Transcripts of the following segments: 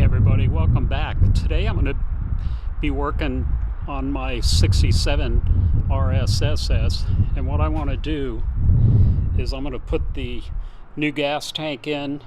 Hey everybody, welcome back. Today I'm going to be working on my 67 RSSS, and what I want to do is I'm going to put the new gas tank in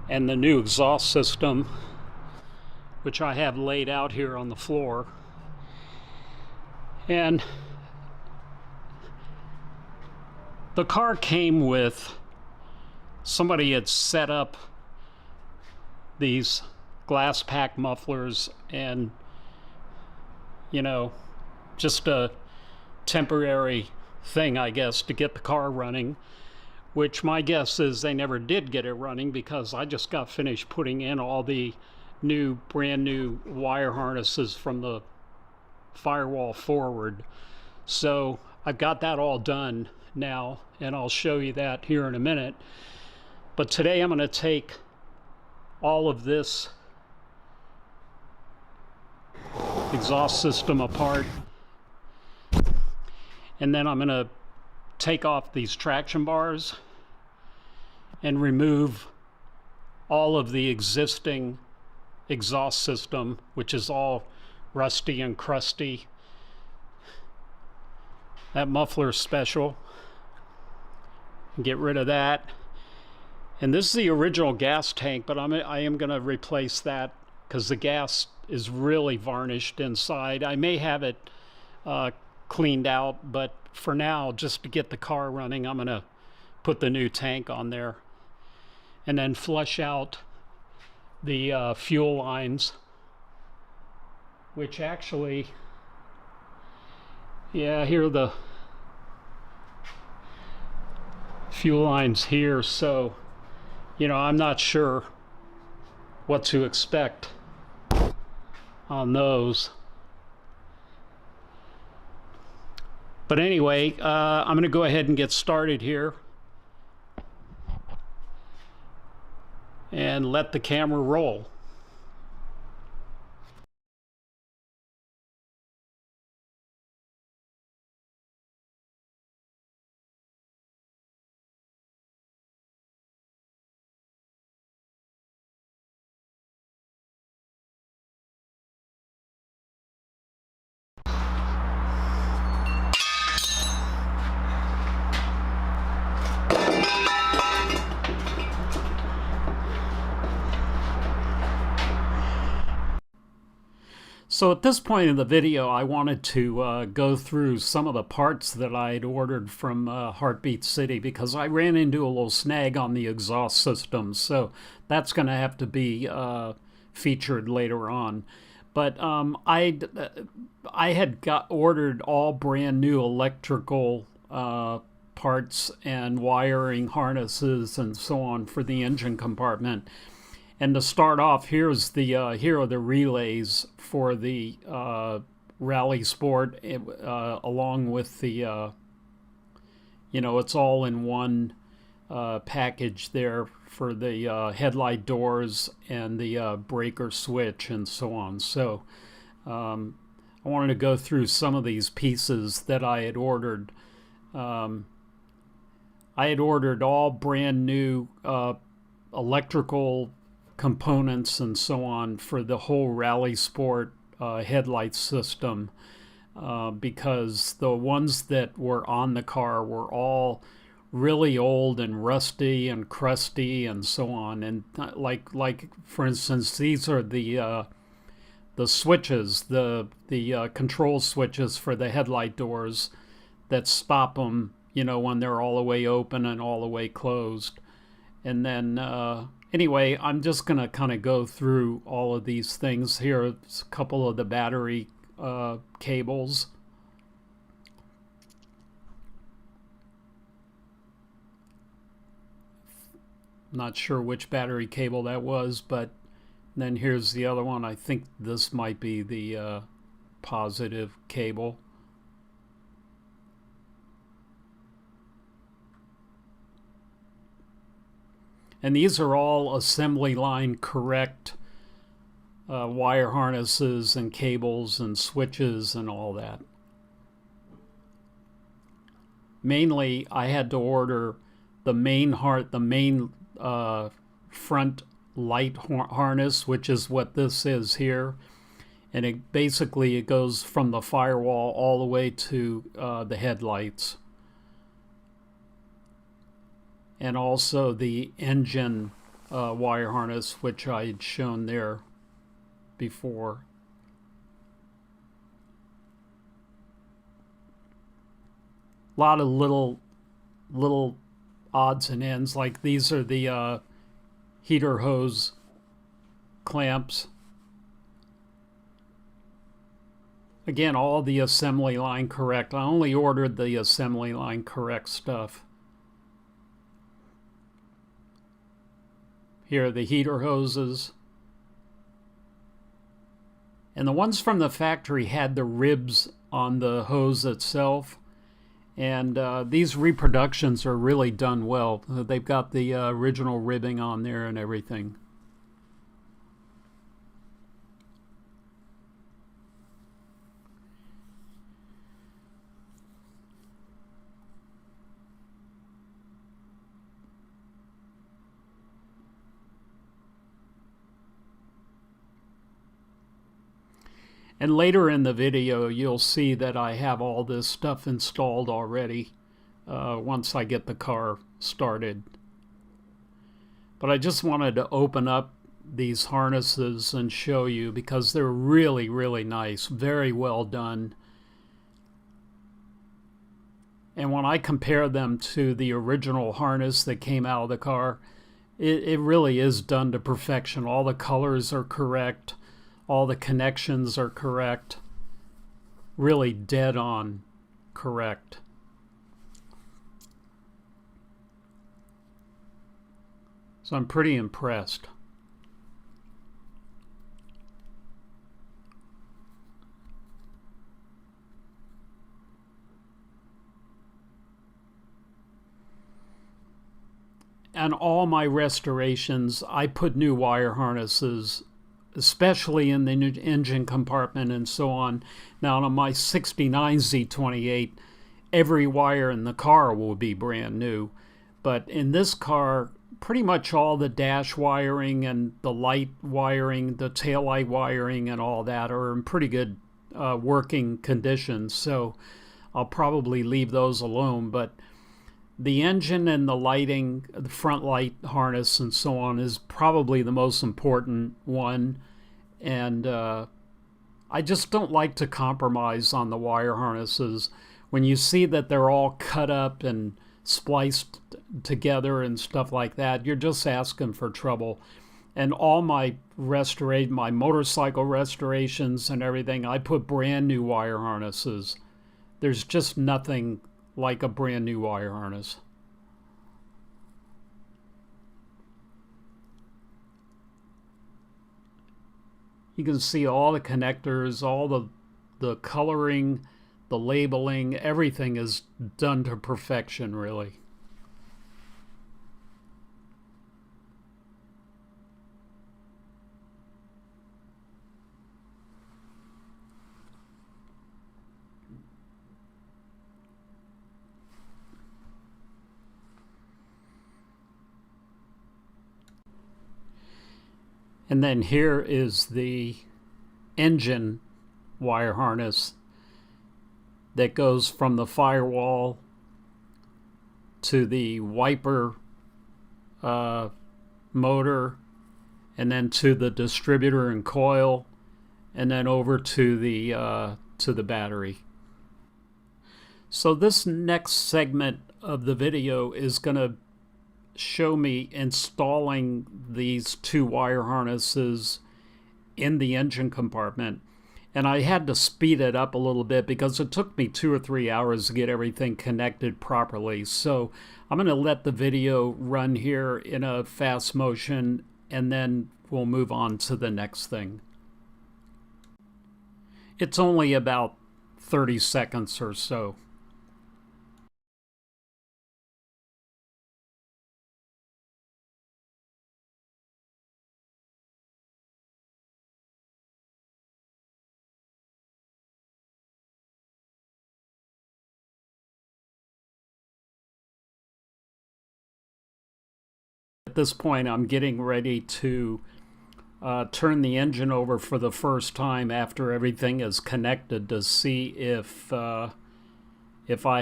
and the new exhaust system, which I have laid out here on the floor. And the car came with, somebody had set up these glass pack mufflers and, just a temporary thing, I guess, to get the car running, which my guess is they never did get it running, because I just got finished putting in all the brand new wire harnesses from the firewall forward. So I've got that all done now, and I'll show you that here in a minute. But today I'm going to take all of this exhaust system apart, and then I'm going to take off these traction bars and remove all of the existing exhaust system, which is all rusty and crusty. That muffler is special. Get rid of that. And this is the original gas tank, but I am going to replace that because the gas is really varnished inside. I may have it cleaned out, but for now, just to get the car running, I'm going to put the new tank on there and then flush out the fuel lines, which actually, yeah, here are the fuel lines here. So I'm not sure what to expect on those. But anyway, I'm going to go ahead and get started here and let the camera roll. So at this point in the video, I wanted to go through some of the parts that I had ordered from Heartbeat City, because I ran into a little snag on the exhaust system. So that's going to have to be featured later on. But I had ordered all brand new electrical parts and wiring harnesses and so on for the engine compartment. And to start off, here are the relays for the Rally Sport, along with the, it's all in one package there for the headlight doors and the breaker switch and so on. So I wanted to go through some of these pieces that I had ordered. I had ordered all brand new electrical components and so on for the whole Rally Sport headlight system, because the ones that were on the car were all really old and rusty and crusty and so on. And like for instance, these are the switches, the control switches for the headlight doors that stop them, when they're all the way open and all the way closed. And then anyway, I'm just going to kind of go through all of these things. Here's a couple of the battery cables. Not sure which battery cable that was, but then here's the other one. I think this might be the positive cable. And these are all assembly line correct wire harnesses and cables and switches and all that. Mainly, I had to order the main front light harness, which is what this is here. And it goes from the firewall all the way to the headlights. And also the engine wire harness, which I had shown there before. A lot of little odds and ends, like these are the heater hose clamps. Again, all the assembly line correct. I only ordered the assembly line correct stuff. Here are the heater hoses. And the ones from the factory had the ribs on the hose itself. And these reproductions are really done well. They've got the original ribbing on there and everything. And later in the video, you'll see that I have all this stuff installed already once I get the car started. But I just wanted to open up these harnesses and show you because they're really, really nice, very well done. And when I compare them to the original harness that came out of the car, it really is done to perfection. All the colors are correct. All the connections are correct. Really dead on correct. So I'm pretty impressed. And all my restorations, I put new wire harnesses, especially in the engine compartment and so on. Now on my 69 Z28, every wire in the car will be brand new. But in this car, pretty much all the dash wiring and the light wiring, the taillight wiring and all that are in pretty good working condition. So I'll probably leave those alone. But the engine and the lighting, the front light harness and so on is probably the most important one. And I just don't like to compromise on the wire harnesses. When you see that they're all cut up and spliced together and stuff like that, you're just asking for trouble. And all my motorcycle restorations and everything, I put brand new wire harnesses. There's just nothing like a brand new wire harness. You can see all the connectors, all the coloring, the labeling, everything is done to perfection, really. And then here is the engine wire harness that goes from the firewall to the wiper motor, and then to the distributor and coil, and then over to the battery. So this next segment of the video is going to show me installing these two wire harnesses in the engine compartment. And I had to speed it up a little bit because it took me 2 or 3 hours to get everything connected properly. So I'm going to let the video run here in a fast motion, and then we'll move on to the next thing. It's only about 30 seconds or so. this point I'm getting ready to turn the engine over for the first time after everything is connected to see if I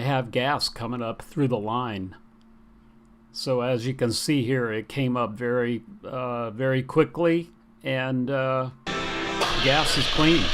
have gas coming up through the line. So as you can see here, it came up very quickly, and gas is clean.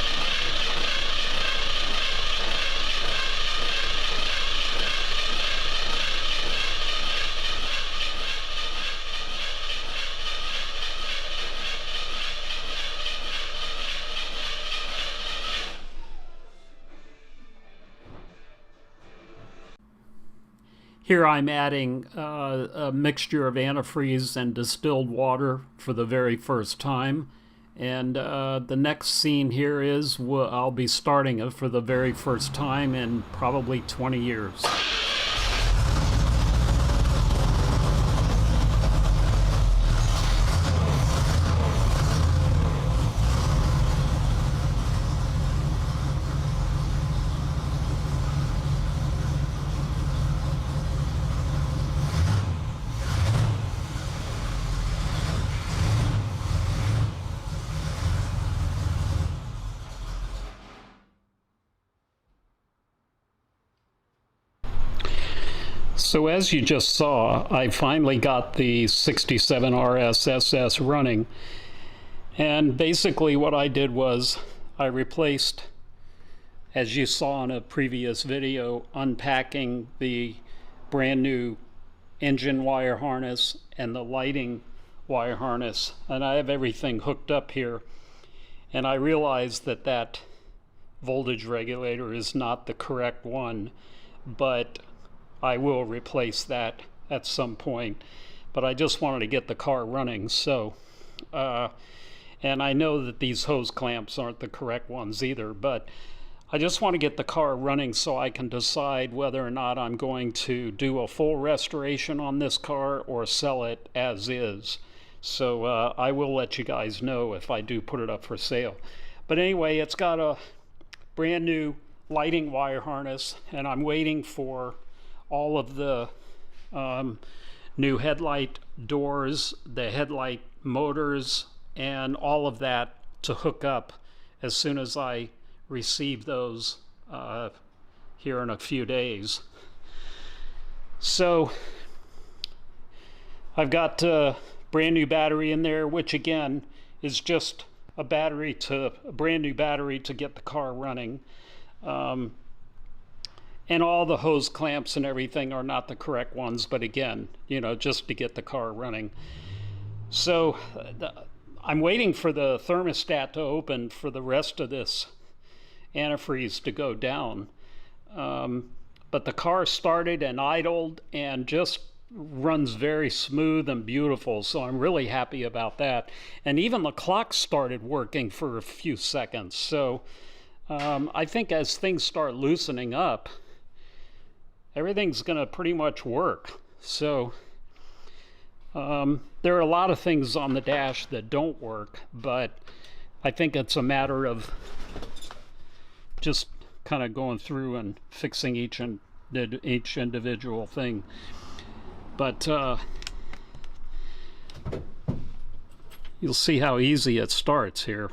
Here I'm adding a mixture of antifreeze and distilled water for the very first time. And the next scene here is I'll be starting it for the very first time in probably 20 years. So as you just saw, I finally got the 67 RSSS running, and basically what I did was I replaced, as you saw in a previous video, unpacking the brand new engine wire harness and the lighting wire harness, and I have everything hooked up here, and I realized that that voltage regulator is not the correct one, but I will replace that at some point. But I just wanted to get the car running, so and I know that these hose clamps aren't the correct ones either, but I just want to get the car running so I can decide whether or not I'm going to do a full restoration on this car or sell it as is. So I will let you guys know if I do put it up for sale. But anyway, it's got a brand new lighting wire harness, and I'm waiting for all of the new headlight doors, the headlight motors, and all of that to hook up as soon as I receive those here in a few days. So I've got a brand new battery in there, which again is just a brand new battery to get the car running. And all the hose clamps and everything are not the correct ones, but again, you know, just to get the car running. So I'm waiting for the thermostat to open for the rest of this antifreeze to go down. But the car started and idled and just runs very smooth and beautiful, so I'm really happy about that. And even the clock started working for a few seconds. So I think as things start loosening up, everything's going to pretty much work. So there are a lot of things on the dash that don't work, but I think it's a matter of just kind of going through and fixing each individual thing. But you'll see how easy it starts here.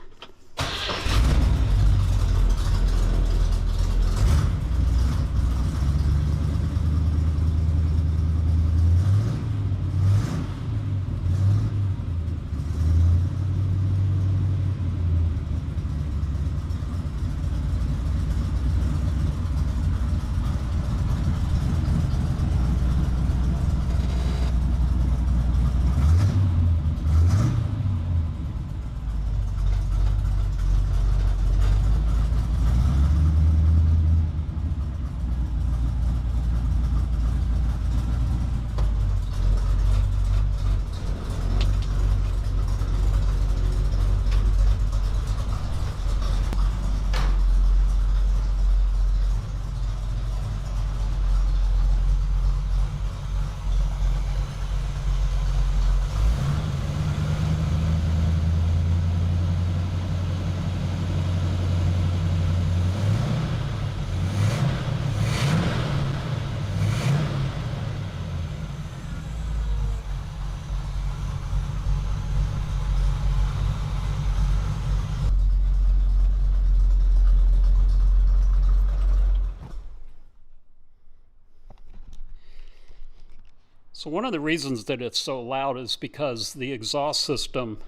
So one of the reasons that it's so loud is because the exhaust system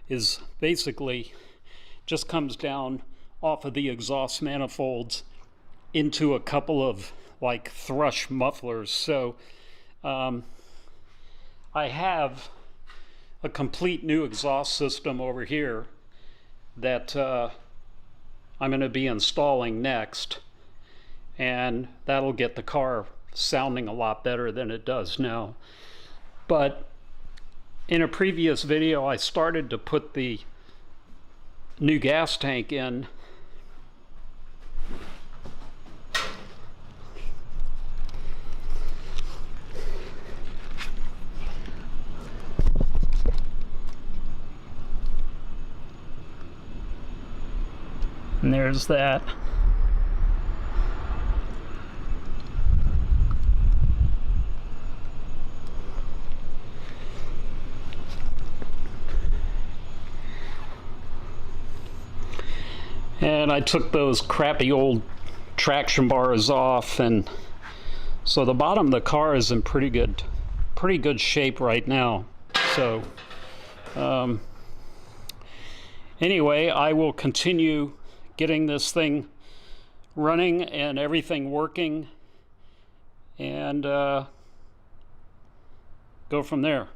is basically just comes down off of the exhaust manifolds into a couple of like thrush mufflers. So I have a complete new exhaust system over here that I'm going to be installing next, and that'll get the car sounding a lot better than it does now. But in a previous video, I started to put the new gas tank in. And there's that. And I took those crappy old traction bars off, and so the bottom of the car is in pretty good shape right now. So anyway, I will continue getting this thing running and everything working, and go from there.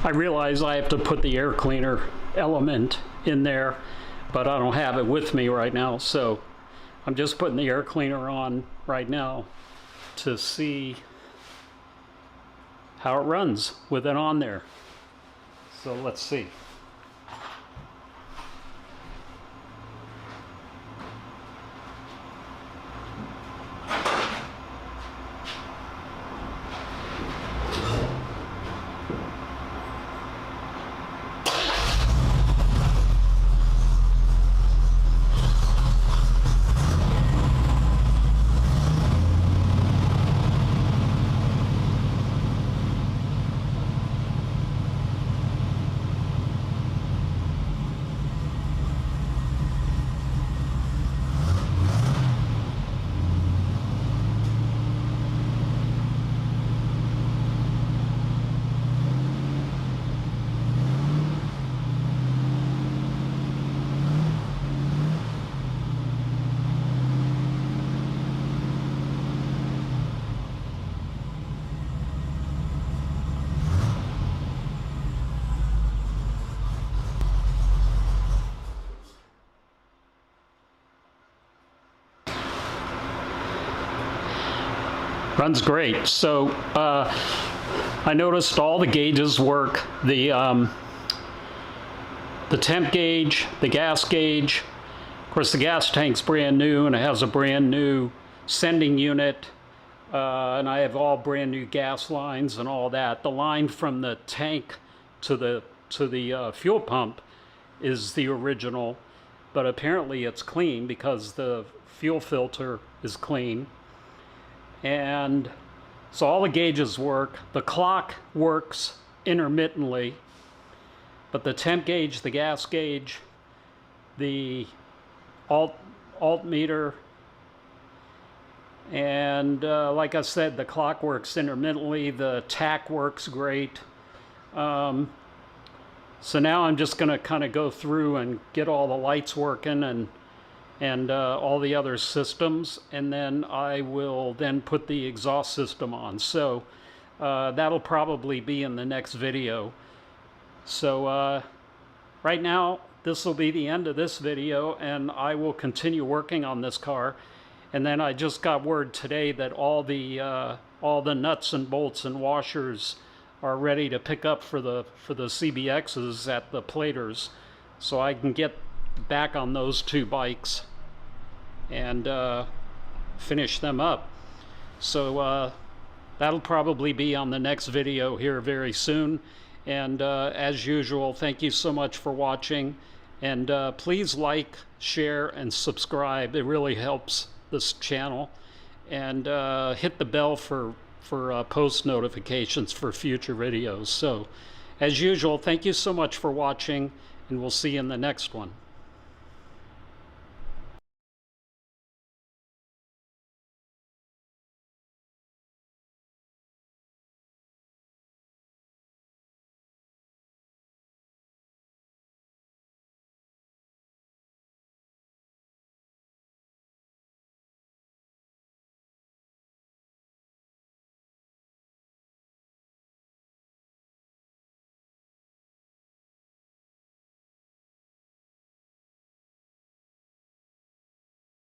I realize I have to put the air cleaner element in there, but I don't have it with me right now, so I'm just putting the air cleaner on right now to see how it runs with it on there. So let's see. Runs great. So I noticed all the gauges work. The temp gauge, the gas gauge. Of course, the gas tank's brand new, and it has a brand new sending unit. And I have all brand new gas lines and all that. The line from the tank to the fuel pump is the original, but apparently it's clean because the fuel filter is clean. And so all the gauges work. The clock works intermittently, but the temp gauge, the gas gauge, the altimeter, and like I said, the clock works intermittently. The tach works great. So now I'm just going to kind of go through and get all the lights working and all the other systems, and then I will then put the exhaust system on. So that'll probably be in the next video. So right now, this will be the end of this video, and I will continue working on this car. And then I just got word today that all the nuts and bolts and washers are ready to pick up for the CBXs at the platers, so I can get back on those two bikes and finish them up. So that'll probably be on the next video here very soon. And as usual, thank you so much for watching. And please like, share, and subscribe. It really helps this channel. And hit the bell for post notifications for future videos. So as usual, thank you so much for watching, and we'll see you in the next one.